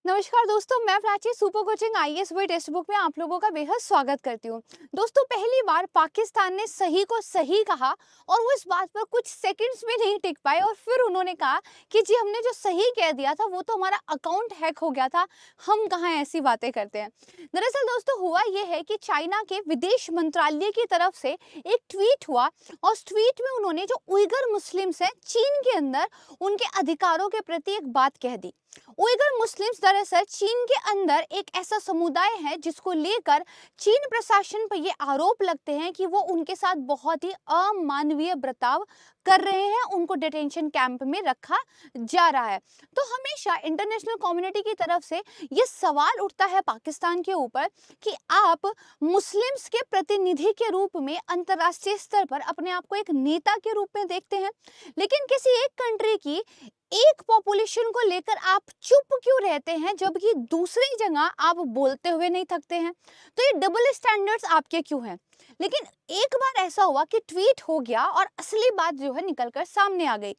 नमस्कार दोस्तों, मैं प्राची सुपर कोचिंग आईएएस वही टेक्स्ट बुक में आप लोगों का बेहद स्वागत करती हूँ। दोस्तों, पहली बार पाकिस्तान ने सही को सही कहा और वो इस बात पर कुछ सेकंड्स में नहीं टिक पाए और फिर उन्होंने कहा कि जी हमने जो सही कह दिया था वो तो हमारा अकाउंट हैक हो गया था, हम कहाँ ऐसी बातें करते हैं। दरअसल दोस्तों हुआ ये है कि चाइना के विदेश मंत्रालय की तरफ से एक ट्वीट हुआ और उस ट्वीट में उन्होंने जो उइगर मुस्लिम्स हैं चीन के अंदर उनके अधिकारों के प्रति एक बात कह दी। उइगर मुस्लिम्स दरअसल चीन के अंदर एक ऐसा समुदाय है जिसको लेकर चीन प्रशासन पर ये आरोप लगते हैं कि वो उनके साथ बहुत ही अमानवीय बर्ताव कर रहे हैं, उनको डिटेंशन कैंप में रखा जा रहा है। तो हमेशा इंटरनेशनल कम्युनिटी की तरफ से ये सवाल उठता है पाकिस्तान के ऊपर कि आप मुस्लिम्स के प्रतिनिधि के रूप में अंतर्राष्ट्रीय स्तर पर अपने आप को एक नेता के रूप में देखते हैं, लेकिन किसी एक कंट्री की एक पॉपुलेशन को लेकर आप चुप क्यों रहते हैं जबकि दूसरी जगह आप बोलते हुए नहीं थकते हैं। तो ये डबल स्टैंडर्ड्स आपके क्यों हैं। लेकिन एक बार ऐसा हुआ कि ट्वीट हो गया और असली बात जो है निकलकर सामने आ गई।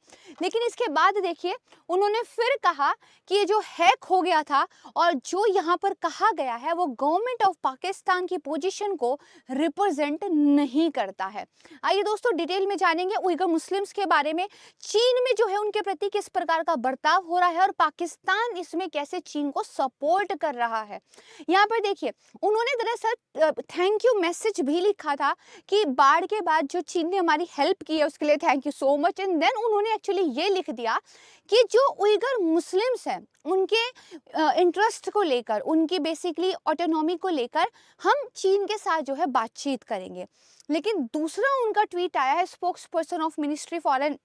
लेकिन इसके बाद देखिए उन्होंने फिर कहा कि ये जो हैक हो गया था और जो यहाँ पर कहा गया है वो गवर्नमेंट ऑफ पाकिस्तान की पोजीशन को रिप्रेजेंट नहीं करता है। आइए दोस्तों डिटेल में जानेंगे उइगर मुस्लिम्स के बारे में, चीन में जो है उनके प्रति किस प्रकार का बर्ताव हो रहा है और पाकिस्तान इसमें कैसे चीन को सपोर्ट कर रहा है। यहाँ पर देखिए उन्होंने दरअसल थैंक यू मैसेज भी लिखा था कि बाढ़ के बाद जो चीन ने हमारी हेल्प की है उसके लिए thank you so much. And then उन्होंने एक्चुअली ये लिख दिया कि जो उइगर मुस्लिम्स हैं उनके इंटरेस्ट को लेकर, उनकी बेसिकली ऑटोनॉमी को लेकर हम चीन के साथ जो है बातचीत करेंगे। लेकिन दूसरा उनका ट्वीट आया है spokes person of ministry foreign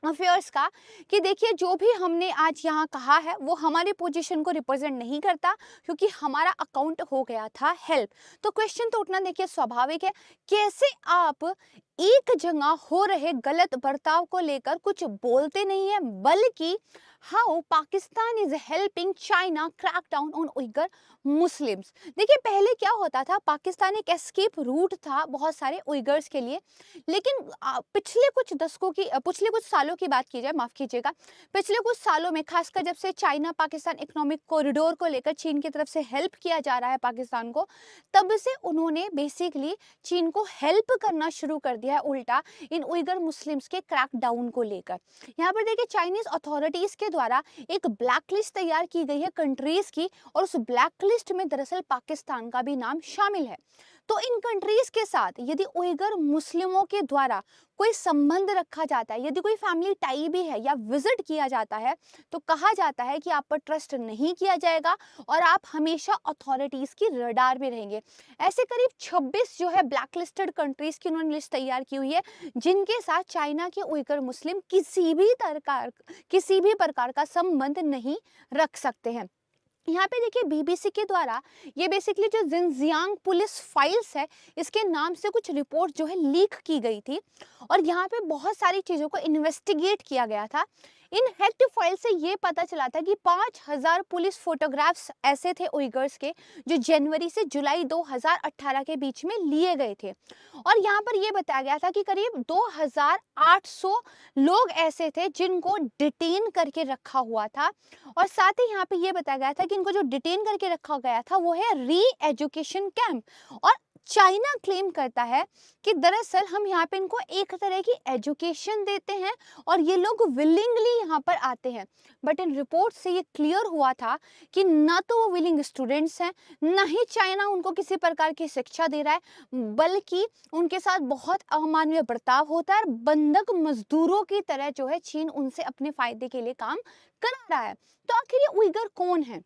affairs का कि देखिए जो भी हमने आज यहाँ कहा है वो हमारी पोजीशन को रिप्रेजेंट नहीं करता क्योंकि हमारा अकाउंट हो गया था हेल्प। तो क्वेश्चन तो उठना देखिए स्वाभाविक है, कैसे आप एक जगह हो रहे गलत बर्ताव को लेकर कुछ बोलते नहीं है, बल्कि how Pakistan is helping China crack down on Uyghur Muslims. देखिए पहले क्या होता था, पाकिस्तान एक एस्केप रूट था बहुत सारे उइगर्स के लिए। लेकिन पिछले कुछ दशकों की पिछले कुछ सालों की बात की जाए, माफ कीजिएगा, पिछले कुछ सालों में खासकर जब से चाइना पाकिस्तान इकोनॉमिक कॉरिडोर को लेकर चीन की तरफ से हेल्प किया जा रहा है पाकिस्तान को, तब से उन्होंने बेसिकली चीन को हेल्प करना शुरू कर दिया है उल्टा इन उइगर मुस्लिम्स के क्रैकडाउन को लेकर। यहाँ पर देखिए चाइनीज अथॉरिटीज के द्वारा एक ब्लैक लिस्ट तैयार की गई है कंट्रीज की और उस ब्लैक लिस्ट में दरअसल पाकिस्तान का भी नाम शामिल है। तो इन कंट्रीज के साथ यदि उइगर मुस्लिमों के द्वारा कोई संबंध रखा जाता है, यदि कोई फैमिली टाई भी है या विजिट किया जाता है, तो कहा जाता है कि आप पर ट्रस्ट नहीं किया जाएगा और आप हमेशा अथॉरिटीज की रडार में रहेंगे। ऐसे करीब 26 जो है ब्लैक लिस्टेड कंट्रीज की उन्होंने लिस्ट तैयार की हुई है जिनके साथ चाइना के उइगर मुस्लिम किसी भी प्रकार का संबंध नहीं रख सकते हैं। यहाँ पे देखिए बीबीसी के द्वारा ये बेसिकली जो जिनजियांग पुलिस फाइल्स है इसके नाम से कुछ रिपोर्ट जो है लीक की गई थी और यहाँ पे बहुत सारी चीज़ों को इन्वेस्टिगेट किया गया था। इन हैक्ड फाइल से ये पता चला था कि 5000 पुलिस फोटोग्राफ्स ऐसे थे उइगर्स के जो जनवरी से जुलाई 2018 के बीच में लिए गए थे और यहाँ पर ये बताया गया था कि करीब 2800 लोग ऐसे थे जिनको डिटेन करके रखा हुआ था और साथ ही यहाँ पे ये बताया गया था कि इनको जो डिटेन करके रखा गया था वो है री एजुकेशन कैंप। और चाइना क्लेम करता है कि दरअसल हम यहाँ पे इनको एक तरह की एजुकेशन देते हैं और ये लोग विलिंगली यहाँ पर आते हैं। बट इन रिपोर्ट से ये क्लियर हुआ था कि ना तो वो विलिंग स्टूडेंट्स हैं, ना ही चाइना उनको किसी प्रकार की शिक्षा दे रहा है, बल्कि उनके साथ बहुत अमानवीय बर्ताव होता है और बंधक मजदूरों की तरह जो है चीन उनसे अपने फायदे के लिए काम करा रहा है। तो आखिर ये उइगर कौन है।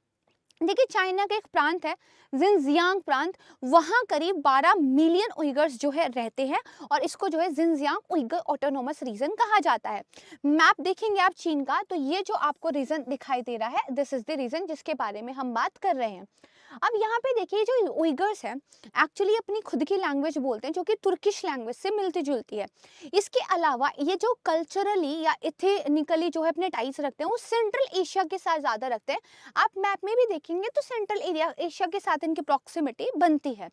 देखिए चाइना का एक प्रांत है जिनजियांग प्रांत, वहाँ करीब 12 मिलियन उइगर्स जो है रहते हैं और इसको जो है जिनजियांग उइगर ऑटोनोमस रीजन कहा जाता है। मैप देखेंगे आप चीन का तो ये जो आपको रीजन दिखाई दे रहा है दिस इज द रीजन जिसके बारे में हम बात कर रहे हैं। अब यहाँ पे देखिए जो उइगर्स हैं एक्चुअली अपनी खुद की लैंग्वेज बोलते हैं जो कि तुर्किश लैंग्वेज से मिलती जुलती है। इसके अलावा ये जो कल्चरली या इथनिकली जो है अपने टाइज रखते हैं वो सेंट्रल एशिया के साथ ज़्यादा रखते हैं। आप मैप में भी देखेंगे तो सेंट्रल एशिया के साथ इनकी प्रॉक्सिमिटी बनती है।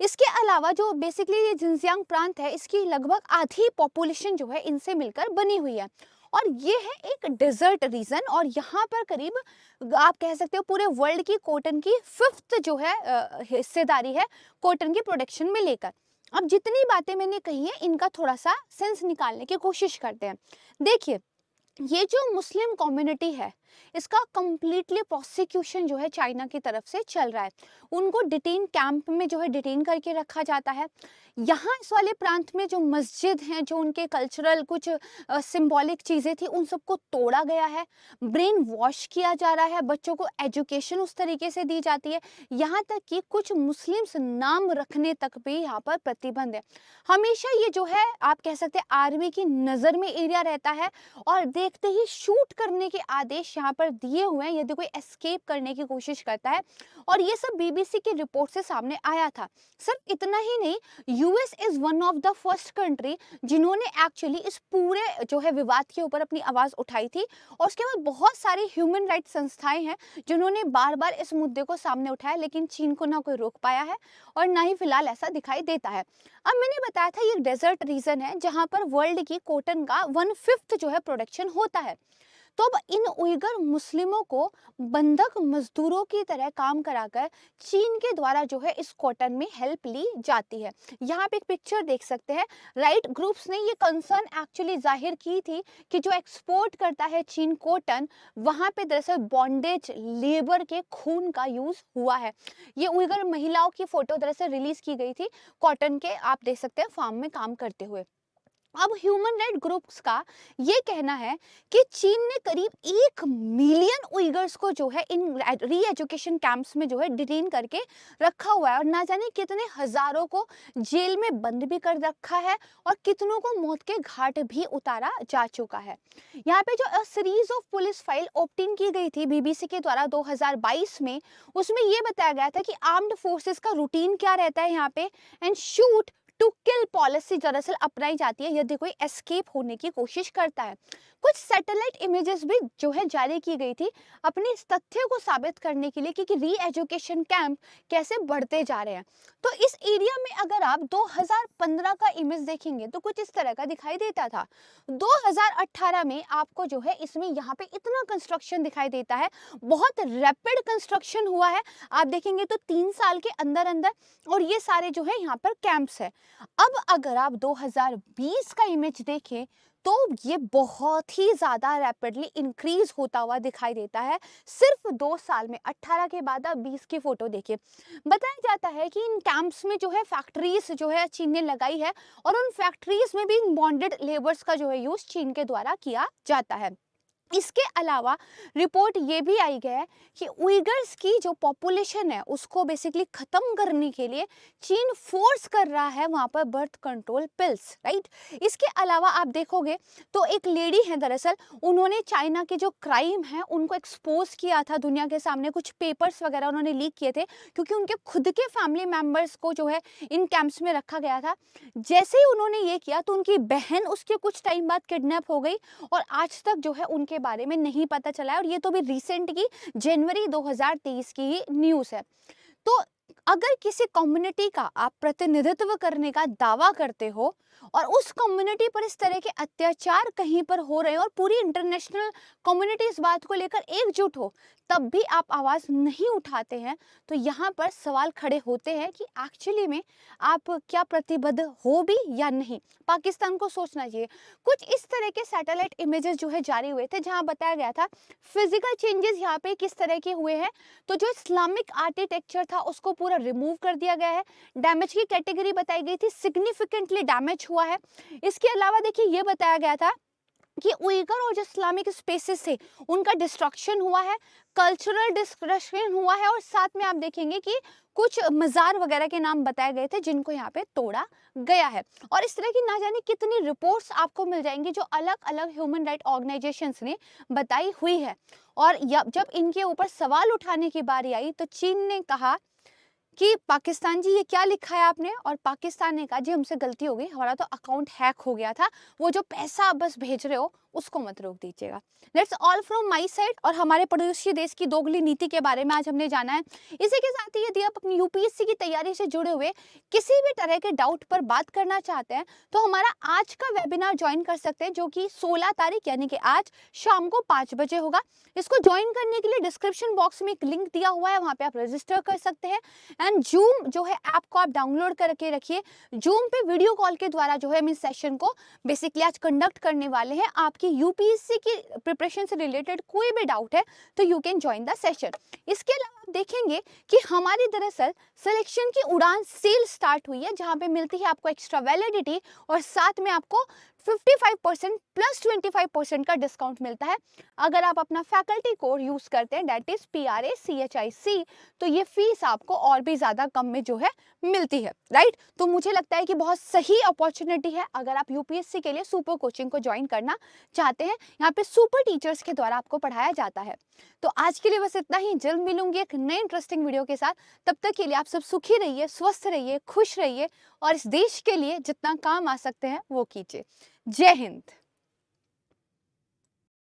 इसके अलावा जो बेसिकली ये जिनजियांग प्रांत है इसकी लगभग आधी पॉपुलेशन जो है इनसे मिलकर बनी हुई है और ये है एक डेजर्ट रीजन, और यहाँ पर करीब आप कह सकते हो पूरे वर्ल्ड की कॉटन की 5th जो है हिस्सेदारी है कॉटन की प्रोडक्शन में लेकर। अब जितनी बातें मैंने कही है इनका थोड़ा सा सेंस निकालने की कोशिश करते हैं। देखिए, ये जो मुस्लिम कम्युनिटी है इसका कंप्लीटली प्रोसिक्यूशन जो है चाइना की तरफ से चल रहा है। उनको डिटेन कैंप में जो है डिटेन करके रखा जाता है। यहाँ इस वाले प्रांत में जो मस्जिद हैं, जो उनके कल्चरल कुछ सिंबॉलिक चीज़ें थी, उन सबको तोड़ा गया है। ब्रेन वॉश किया जा रहा है, बच्चों को एजुकेशन उस तरीके से दी जाती है। यहाँ तक कि कुछ मुस्लिम्स नाम रखने तक भी यहाँ पर प्रतिबंध है। हमेशा ये जो है आप कह सकते हैं आर्मी की नज़र में एरिया रहता है, और देखते ही शूट करने के आदेश यहाँ पर दिए हुए हैं यदि कोई एस्केप करने की कोशिश करता है। और ये सब बीबीसी की रिपोर्ट से सामने आया था। सिर्फ इतना ही नहीं, US is one of the first country जिन्होंने एक्चुअली इस पूरे जो है विवाद के ऊपर अपनी आवाज उठाई थी। और उसके बाद बहुत सारी ह्यूमन राइट्स संस्थाएं हैं जिन्होंने बार बार इस मुद्दे को सामने उठाया, लेकिन चीन को ना कोई रोक पाया है और ना ही फिलहाल ऐसा दिखाई देता है। अब मैंने बताया था ये डेजर्ट रीजन है जहां पर वर्ल्ड की कॉटन का 1/5 जो है प्रोडक्शन होता है। तो अब इन उइगर मुस्लिमों को बंधक मजदूरों की तरह काम कराकर चीन के द्वारा जो है इस कॉटन में हेल्प ली जाती है। यहाँ पे एक पिक्चर देख सकते हैं। राइट ग्रुप्स ने ये कंसर्न एक्चुअली जाहिर की थी कि जो एक्सपोर्ट करता है चीन कॉटन, वहाँ पे दरअसल बॉन्डेज लेबर के खून का यूज हुआ है। ये उइगर महिलाओं की फोटो दरअसल रिलीज की गई थी कॉटन के, आप देख सकते हैं, फार्म में काम करते हुए। अब ह्यूमन राइट ग्रुप्स का ये कहना है कि चीन ने करीब 1 मिलियन उइगर्स को जो है इन री एजुकेशन कैंप्स में जो है डिटेन करके रखा हुआ है, और ना जाने कितने हजारों को जेल में बंद भी कर रखा है, और कितनों को मौत के घाट भी उतारा जा चुका है। यहाँ पे जो series of police file Optin की गई थी बीबीसी के द्वारा 2022 में, उसमें ये बताया गया था कि आर्म्ड फोर्सेस का रूटीन क्या रहता है यहाँ पे, and shoot to kill policy दरअसल अपनाई जाती है यदि कोई एस्केप होने की कोशिश करता है। कुछ सैटेलाइट इमेजेस भी जो है जारी की गई थी अपने इस तथ्य को साबित करने के लिए कि री एजुकेशन कैंप कैसे बढ़ते जा रहे हैं। तो इस एरिया में अगर आप 2015 का इमेज देखेंगे तो कुछ इस तरह का दिखाई देता था। 2018 में आपको जो है इसमें यहाँ पे इतना कंस्ट्रक्शन दिखाई देता है, बहुत रैपिड कंस्ट्रक्शन हुआ है। आप देखेंगे तो 3 साल के अंदर अंदर, और ये सारे जो है यहाँ पर कैंप्स है। अब अगर आप 2020 का इमेज देखें तो ये बहुत ही ज्यादा रैपिडली इंक्रीज होता हुआ दिखाई देता है सिर्फ 2 साल में। 18 के बाद आप 20 की फोटो देखिए। बताया जाता है कि इन कैंप्स में जो है फैक्ट्रीज जो है चीन ने लगाई है, और उन फैक्ट्रीज में भी इन बॉन्डेड लेबर्स का जो है यूज चीन के द्वारा किया जाता है। इसके अलावा रिपोर्ट ये भी आई है कि उइगर्स की जो पॉपुलेशन है उसको बेसिकली खत्म करने के लिए चीन फोर्स कर रहा है वहां पर बर्थ कंट्रोल पिल्स, राइट। इसके अलावा आप देखोगे तो एक लेडी है दरअसल, उन्होंने चाइना के जो क्राइम है उनको एक्सपोज किया था दुनिया के सामने। कुछ पेपर्स वगैरह उन्होंने लीक किए थे क्योंकि उनके खुद के फैमिली मेंबर्स को जो है इन कैंप्स में रखा गया था। जैसे ही उन्होंने ये किया तो उनकी बहन उसके कुछ टाइम बाद किडनैप हो गई, और आज तक जो है उनके बारे में नहीं पता चला है। और ये तो भी रिसेंट की जनवरी 2023 की ही न्यूज़ है। तो अगर किसी कम्युनिटी का आप प्रतिनिधित्व करने का दावा करते हो और उस कम्युनिटी पर इस तरह के अत्याचार कहीं पर हो रहे हो और पूरी इंटरनेशनल कम्युनिटी इस बात को लेकर एकजुट हो, तब भी आप आवाज नहीं उठाते हैं, तो यहाँ पर सवाल खड़े होते हैं कि एक्चुअली में आप क्या प्रतिबद्ध हो भी या नहीं। पाकिस्तान को सोचना चाहिए। कुछ इस तरह के सैटेलाइट इमेजेस जो है जारी हुए थे जहाँ बताया गया था फिजिकल चेंजेस यहाँ पे किस तरह के हुए हैं। तो जो इस्लामिक आर्किटेक्चर था उसको पूरा रिमूव कर दिया गया है। डैमेज की कैटेगरी बताई गई थी, सिग्निफिकेंटली डैमेज हुआ है। इसके अलावा देखिए ये बताया गया था कि उइगर और जो इस्लामिक स्पेसेस थे उनका डिस्ट्रक्शन हुआ है, कल्चरल डिस्ट्रक्शन हुआ है, और साथ में आप देखेंगे कि कुछ मज़ार वगैरह के नाम बताए गए थे जिनको यहाँ पे तोड़ा गया है। और इस तरह की ना जाने कितनी रिपोर्ट्स आपको मिल जाएंगी जो अलग अलग ह्यूमन राइट ऑर्गेनाइजेशंस ने बताई हुई है। और जब इनके ऊपर सवाल उठाने की बारी आई तो चीन ने कहा कि पाकिस्तान जी ये क्या लिखा है आपने, और पाकिस्तान ने कहा जी हमसे गलती हो गई, हमारा तो अकाउंट हैक हो गया था, वो जो पैसा आप बस भेज रहे हो उसको मत रोक दीजिएगा। That's all from my side. और हमारे पड़ोसी देश की दोगली नीति के बारे में आज हमने जाना है। इसी के साथ ही यदि आप अपनी यूपीएससी की तैयारी से जुड़े हुए किसी भी तरह के डाउट पर बात करना चाहते हैं तो हमारा आज का वेबिनार ज्वाइन कर सकते हैं, जो कि 16 तारीख यानी कि आज शाम को 5 बजे होगा। इसको ज्वाइन करने के लिए डिस्क्रिप्शन बॉक्स में एक लिंक दिया हुआ है, वहां पे आप रजिस्टर कर सकते हैं। एंड जूम जो है ऐप को आप डाउनलोड करके रखिए। जूम पे वीडियो कॉल के द्वारा जो है हम इस सेशन को बेसिकली आज कंडक्ट करने वाले हैं। आपकी यूपीएससी की प्रिपरेशन से रिलेटेड कोई भी डाउट है तो you can join the session. इसके अलावा आप देखेंगे कि हमारी दरअसल सिलेक्शन की उड़ान सेल स्टार्ट हुई है, जहां पे मिलती है आपको एक्स्ट्रा वैलिडिटी और साथ में आपको 55% प्लस 25% का डिस्काउंट मिलता है अगर आप अपना फैकल्टी कोड यूज करते हैं, दैट इज PRACHIC। तो ये फीस आपको और भी ज्यादा कम में जो है मिलती है, राइट। तो मुझे लगता है कि बहुत सही अपॉर्चुनिटी है अगर आप यूपीएससी के लिए सुपर कोचिंग को ज्वाइन करना चाहते हैं। यहाँ पे सुपर टीचर्स के द्वारा आपको पढ़ाया जाता है। तो आज के लिए बस इतना ही। जल्द मिलूंगी एक नए इंटरेस्टिंग वीडियो के साथ। तब तक के लिए आप सब सुखी रहिए, स्वस्थ रहिए, खुश रहिए और इस देश के लिए जितना काम आ सकते हैं वो कीजिए। जय हिंद।